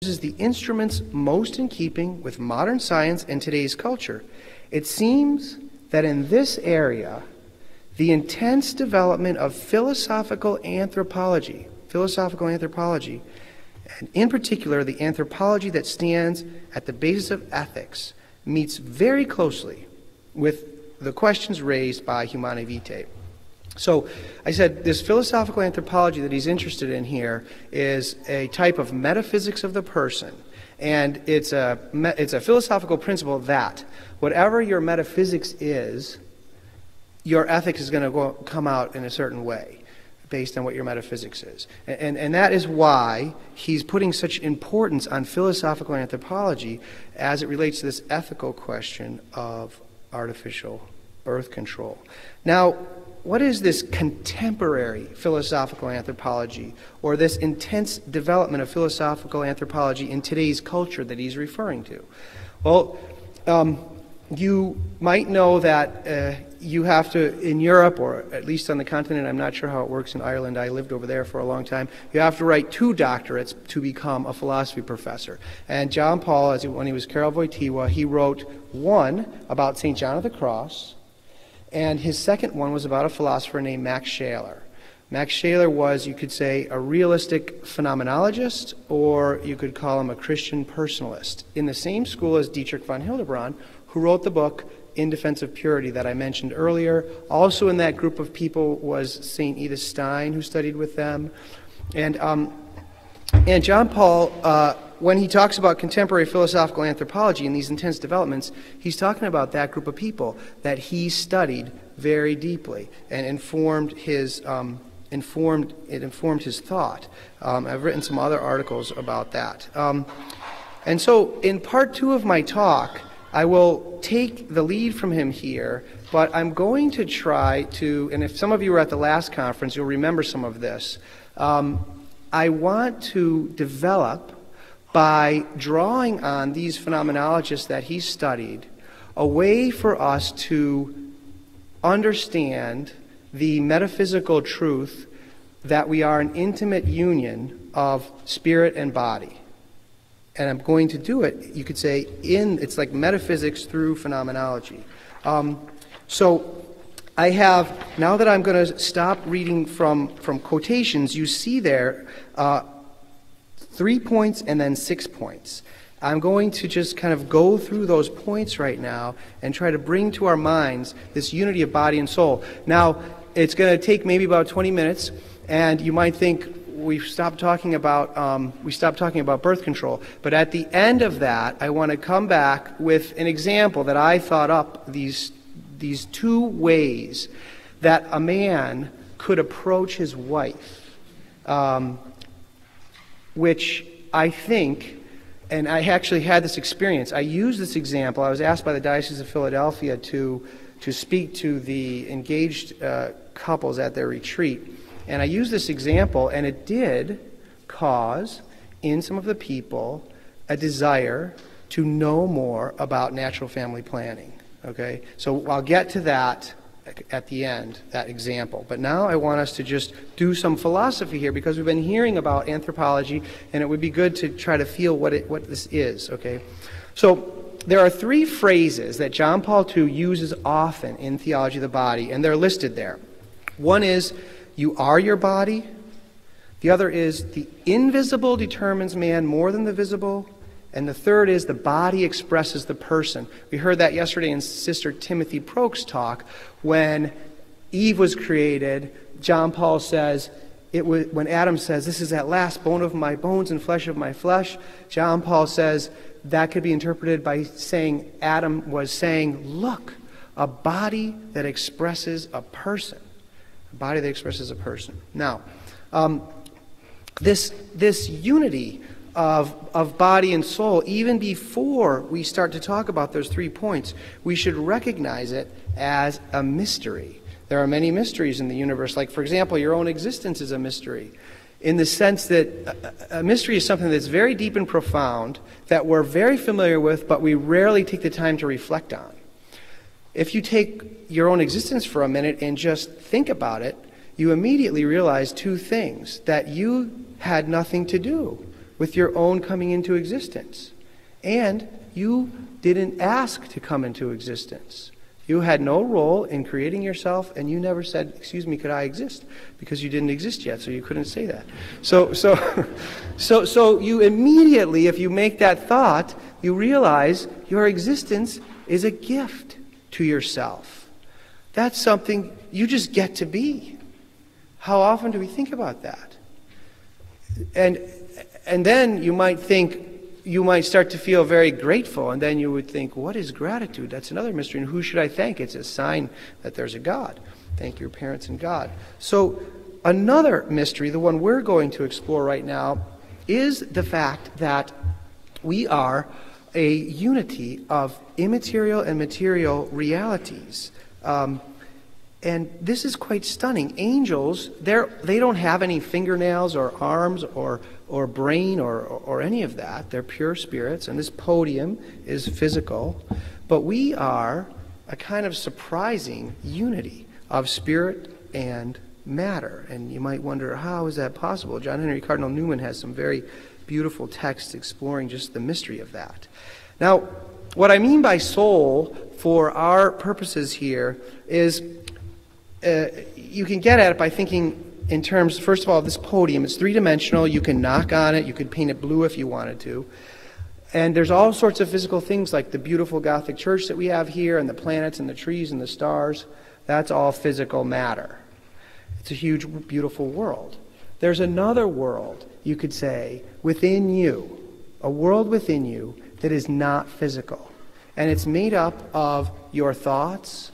uses the instruments most in keeping with modern science and today's culture. It seems that in this area, the intense development of philosophical anthropology, and in particular the anthropology that stands at the basis of ethics, meets very closely with the questions raised by Humanae Vitae. So I said this philosophical anthropology that he's interested in here is a type of metaphysics of the person. And it's a philosophical principle that whatever your metaphysics is, your ethics is going to come out in a certain way based on what your metaphysics is. And that is why he's putting such importance on philosophical anthropology as it relates to this ethical question of artificial birth control. Now, what is this contemporary philosophical anthropology, or this intense development of philosophical anthropology in today's culture that he's referring to? Well, you might know that you have to, in Europe, or at least on the continent, I'm not sure how it works in Ireland, I lived over there for a long time, you have to write 2 doctorates to become a philosophy professor. And John Paul, when he was Karol Wojtyła, he wrote one about St. John of the Cross, and his second one was about a philosopher named Max Scheler. Max Scheler was, you could say, a realistic phenomenologist, or you could call him a Christian personalist, in the same school as Dietrich von Hildebrand, who wrote the book In Defense of Purity that I mentioned earlier. Also in that group of people was St. Edith Stein, who studied with them. And John Paul, when he talks about contemporary philosophical anthropology and these intense developments, he's talking about that group of people that he studied very deeply and informed his thought. I've written some other articles about that. And so in part 2 of my talk, I will take the lead from him here, but I'm going to try to, and if some of you were at the last conference, you'll remember some of this. I want to develop, by drawing on these phenomenologists that he studied, a way for us to understand the metaphysical truth that we are an intimate union of spirit and body. And I'm going to do it, you could say, it's like metaphysics through phenomenology. So I have, now that I'm going to stop reading from quotations, you see there 3 points and then 6 points. I'm going to just kind of go through those points right now and try to bring to our minds this unity of body and soul. Now, it's going to take maybe about 20 minutes, and you might think we've stopped talking about birth control. But at the end of that, I want to come back with an example that I thought up, these 2 ways that a man could approach his wife, which I think, and I actually had this experience. I used this example. I was asked by the Diocese of Philadelphia to speak to the engaged couples at their retreat. And I used this example, and it did cause, in some of the people, a desire to know more about natural family planning. Okay? So I'll get to that at the end, that example. But now I want us to just do some philosophy here, because we've been hearing about anthropology, and it would be good to try to feel what this is. Okay? So there are 3 phrases that John Paul II uses often in Theology of the Body, and they're listed there. One is, you are your body. The other is, the invisible determines man more than the visible. And the third is, the body expresses the person. We heard that yesterday in Sister Timothy Proke's talk. When Eve was created, John Paul says, when Adam says, this is at last bone of my bones and flesh of my flesh, John Paul says that could be interpreted by saying Adam was saying, look, a body that expresses a person. A body that expresses a person. Now, this unity of body and soul, even before we start to talk about those 3 points, we should recognize it as a mystery. There are many mysteries in the universe. Like, for example, your own existence is a mystery, in the sense that a mystery is something that's very deep and profound, that we're very familiar with, but we rarely take the time to reflect on. If you take your own existence for a minute and just think about it, you immediately realize 2 things: that you had nothing to do with your own coming into existence. And you didn't ask to come into existence. You had no role in creating yourself, and you never said, "Excuse me, could I exist?" Because you didn't exist yet, so you couldn't say that. So you immediately, if you make that thought, you realize your existence is a gift to yourself. That's something you just get to be. How often do we think about that? And then you might think, you might start to feel very grateful, and then you would think, what is gratitude? That's another mystery. And who should I thank? It's a sign that there's a God. Thank your parents and God. So another mystery, the one we're going to explore right now, is the fact that we are a unity of immaterial and material realities. And this is quite stunning. Angels, they don't have any fingernails or arms or brain or any of that. They're pure spirits, and this podium is physical. But we are a kind of surprising unity of spirit and matter. And you might wonder, how is that possible? John Henry Cardinal Newman has some very beautiful texts exploring just the mystery of that. Now, what I mean by soul for our purposes here is you can get at it by thinking in terms, first of all, this podium. It's three-dimensional. You can knock on it. You could paint it blue if you wanted to. And there's all sorts of physical things like the beautiful Gothic church that we have here, and the planets and the trees and the stars. That's all physical matter. It's a huge, beautiful world. There's another world, you could say, within you, a world within you that is not physical. And it's made up of your thoughts,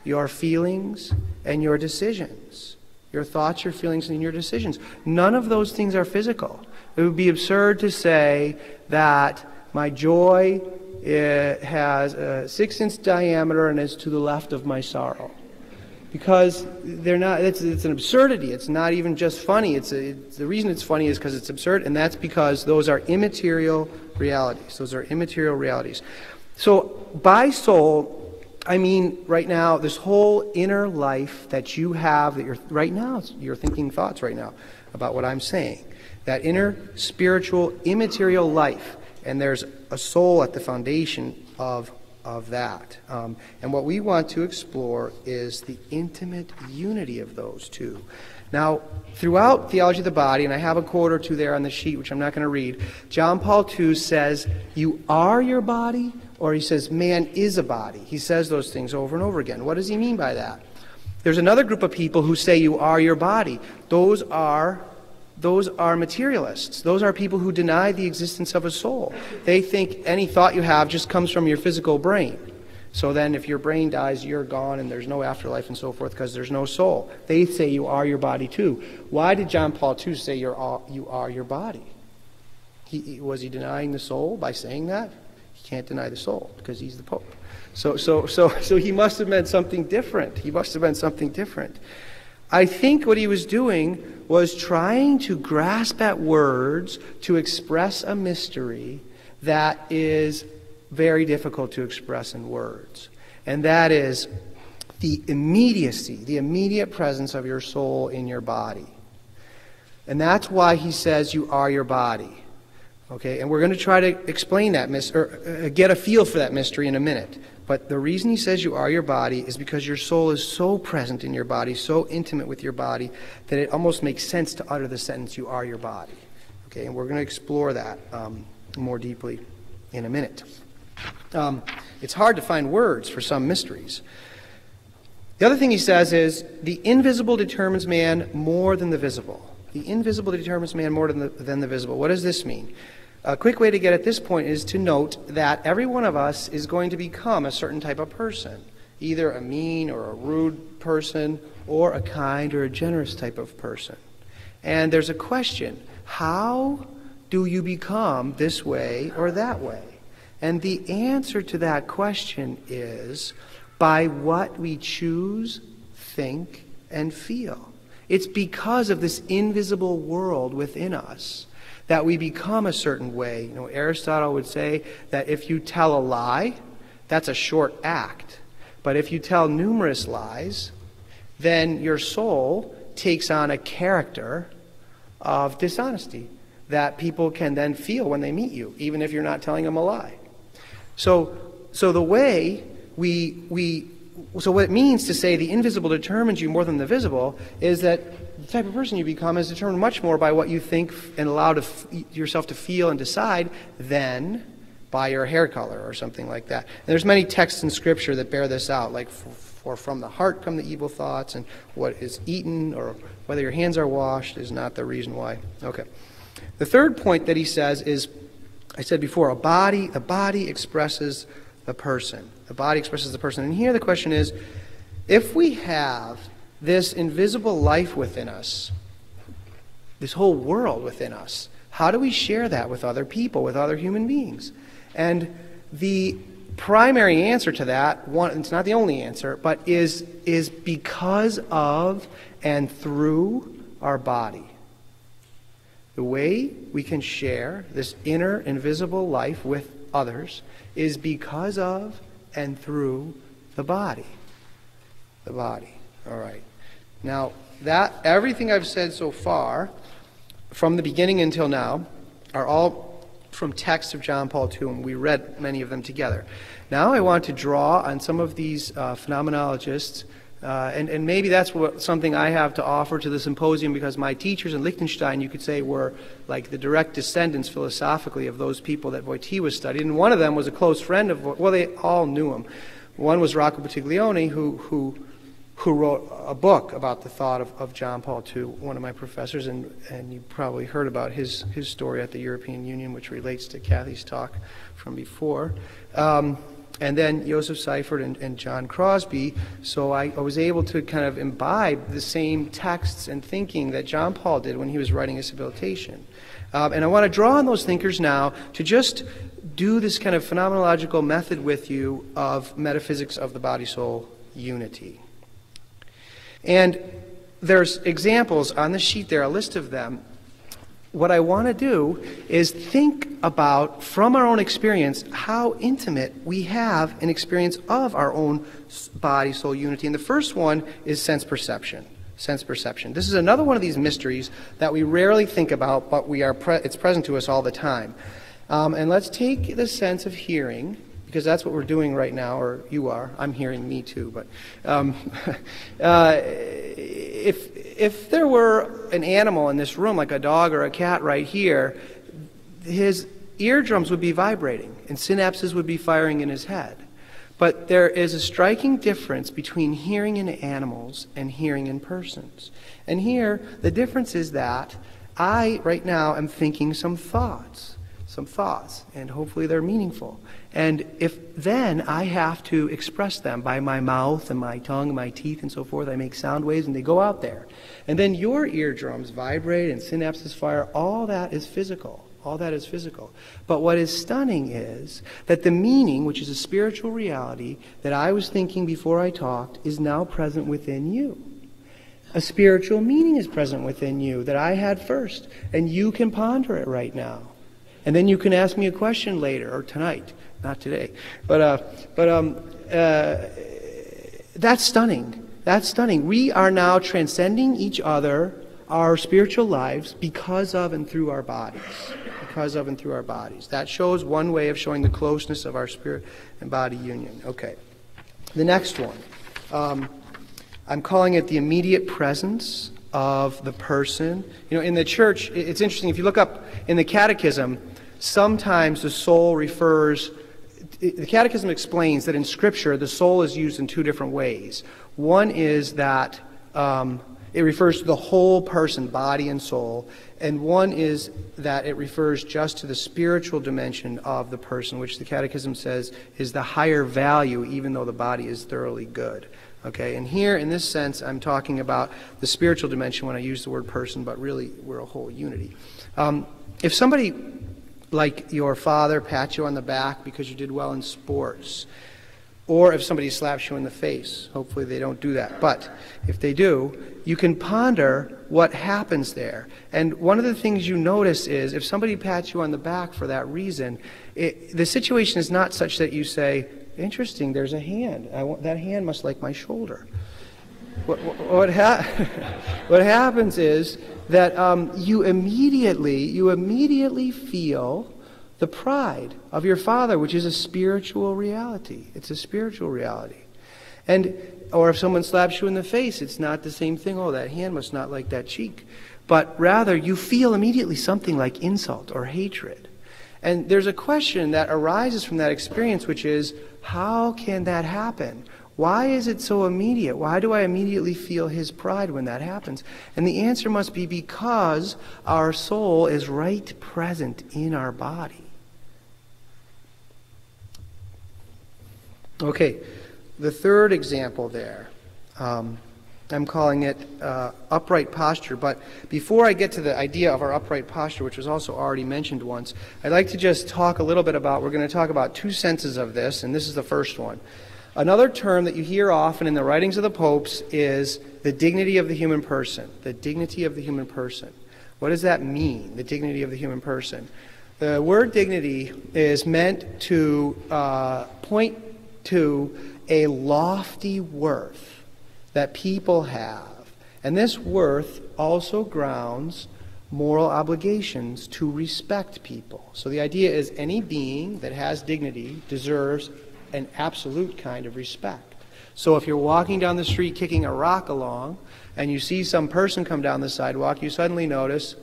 your feelings, and your decisions. Your thoughts, your feelings, and your decisions. None of those things are physical. It would be absurd to say that my joy has a 6-inch diameter and is to the left of my sorrow. Because they're not. It's an absurdity. It's not even just funny. The reason it's funny is because it's absurd, and that's because those are immaterial realities. Those are immaterial realities. So by soul, I mean right now, this whole inner life that you have, that you're thinking thoughts right now about what I'm saying. That inner spiritual immaterial life, and there's a soul at the foundation of that. And what we want to explore is the intimate unity of those two. Now, throughout Theology of the Body, and I have a quote or two there on the sheet, which I'm not going to read, John Paul II says, you are your body, or he says, man is a body. He says those things over and over again. What does he mean by that? There's another group of people who say you are your body. Those are materialists. Those are people who deny the existence of a soul. They think any thought you have just comes from your physical brain. So then if your brain dies, you're gone and there's no afterlife and so forth because there's no soul. They say you are your body too. Why did John Paul II say you are your body? Was he denying the soul by saying that? He can't deny the soul because he's the Pope. So he must have meant something different. He must have meant something different. I think what he was doing was trying to grasp at words to express a mystery that is very difficult to express in words. And that is the immediacy, the immediate presence of your soul in your body. And that's why he says you are your body. Okay, and we're going to try to explain that get a feel for that mystery in a minute. But the reason he says you are your body is because your soul is so present in your body, so intimate with your body, that it almost makes sense to utter the sentence, you are your body. Okay, and we're going to explore that more deeply in a minute. It's hard to find words for some mysteries. The other thing he says is, the invisible determines man more than the visible. The invisible determines man more than the visible. What does this mean? A quick way to get at this point is to note that every one of us is going to become a certain type of person, either a mean or a rude person, or a kind or a generous type of person. And there's a question, how do you become this way or that way? And the answer to that question is by what we choose, think, and feel. It's because of this invisible world within us that we become a certain way. You know, Aristotle would say that if you tell a lie, that's a short act. But if you tell numerous lies, then your soul takes on a character of dishonesty. that people can then feel when they meet you, even if you're not telling them a lie. So the way so what it means to say the invisible determines you more than the visible is that the type of person you become is determined much more by what you think and allow yourself to feel and decide than by your hair color or something like that. And there's many texts in Scripture that bear this out, like for from the heart come the evil thoughts, and what is eaten or whether your hands are washed is not the reason why. Okay. The third point that he says is, I said before, the body expresses the person. The body expresses the person. And here the question is, if we have this invisible life within us, this whole world within us, how do we share that with other people, with other human beings? And the primary answer to that, it's not the only answer, but is because of and through our body. The way we can share this inner invisible life with others is because of and through the body. The body. All right. Now, everything I've said so far, from the beginning until now, are all from texts of John Paul II, and we read many of them together. Now I want to draw on some of these phenomenologists, and maybe that's something I have to offer to the symposium, because my teachers in Liechtenstein, you could say, were like the direct descendants philosophically of those people that Voitie was studied. And one of them was a close friend of, well, they all knew him. One was Rocco Bottiglione, who wrote a book about the thought of John Paul II, one of my professors, and you probably heard about his story at the European Union, which relates to Kathy's talk from before. And then Joseph Seifert and John Crosby. So I was able to kind of imbibe the same texts and thinking that John Paul did when he was writing his habilitation. And I want to draw on those thinkers now to just do this kind of phenomenological method with you of metaphysics of the body-soul unity. And there's examples on the sheet there, a list of them. What I want to do is think about, from our own experience, how intimate we have an experience of our own body-soul unity. And the first one is sense perception. Sense perception. This is another one of these mysteries that we rarely think about, but it's present to us all the time. And let's take the sense of hearing, because that's what we're doing right now, or you are. I'm hearing me too, but if there were an animal in this room, like a dog or a cat right here, his eardrums would be vibrating and synapses would be firing in his head. But there is a striking difference between hearing in animals and hearing in persons. And here, the difference is that I, right now, am thinking some thoughts, and hopefully they're meaningful. And if then I have to express them by my mouth and my tongue and my teeth and so forth, I make sound waves and they go out there. And then your eardrums vibrate and synapses fire. All that is physical. All that is physical. But what is stunning is that the meaning, which is a spiritual reality that I was thinking before I talked, is now present within you. A spiritual meaning is present within you that I had first. And you can ponder it right now. And then you can ask me a question later or tonight. Not today. But that's stunning. That's stunning. We are now transcending each other, our spiritual lives, because of and through our bodies. Because of and through our bodies. That shows one way of showing the closeness of our spirit and body union. Okay. The next one. I'm calling it the immediate presence of the person. You know, in the church, it's interesting. If you look up in the Catechism, sometimes the soul refers... The Catechism explains that in Scripture, the soul is used in two different ways. One is that it refers to the whole person, body and soul, and one is that it refers just to the spiritual dimension of the person, which the Catechism says is the higher value, even though the body is thoroughly good. Okay, and here, in this sense, I'm talking about the spiritual dimension when I use the word person, but really we're a whole unity. If somebody, like your father, pats you on the back because you did well in sports, or if somebody slaps you in the face, hopefully they don't do that, but if they do, you can ponder what happens there. And one of the things you notice is, if somebody pats you on the back for that reason, the situation is not such that you say, interesting, there's a hand. That hand must like my shoulder. what happens is that you immediately feel the pride of your father, which is a spiritual reality. It's a spiritual reality. Or if someone slaps you in the face, it's not the same thing. Oh, that hand must not like that cheek. But rather, you feel immediately something like insult or hatred. And there's a question that arises from that experience, which is, how can that happen? Why is it so immediate? Why do I immediately feel his pride when that happens? And the answer must be because our soul is right present in our body. Okay, the third example there, I'm calling it upright posture. But before I get to the idea of our upright posture, which was also already mentioned once, I'd like to just talk a little bit about, we're going to talk about two senses of this, and this is the first one. Another term that you hear often in the writings of the popes is the dignity of the human person. The dignity of the human person. What does that mean, the dignity of the human person? The word dignity is meant to point to a lofty worth that people have. And this worth also grounds moral obligations to respect people. So the idea is any being that has dignity deserves an absolute kind of respect. So if you're walking down the street kicking a rock along and you see some person come down the sidewalk, you suddenly notice,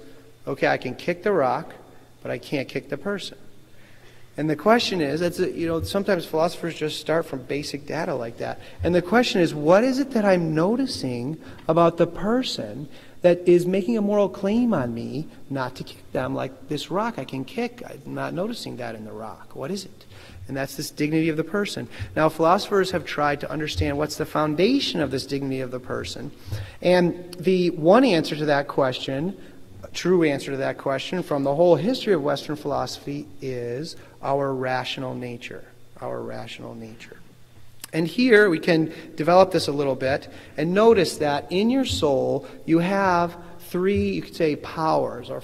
okay, I can kick the rock, but I can't kick the person. And the question is, sometimes philosophers just start from basic data like that. And the question is, what is it that I'm noticing about the person that is making a moral claim on me not to kick them like this rock I can kick? I'm not noticing that in the rock. What is it? And that's this dignity of the person. Now, philosophers have tried to understand what's the foundation of this dignity of the person. And the one answer to that question, a true answer to that question from the whole history of Western philosophy, is our rational nature. Our rational nature. And here we can develop this a little bit and notice that in your soul you have three, you could say, powers or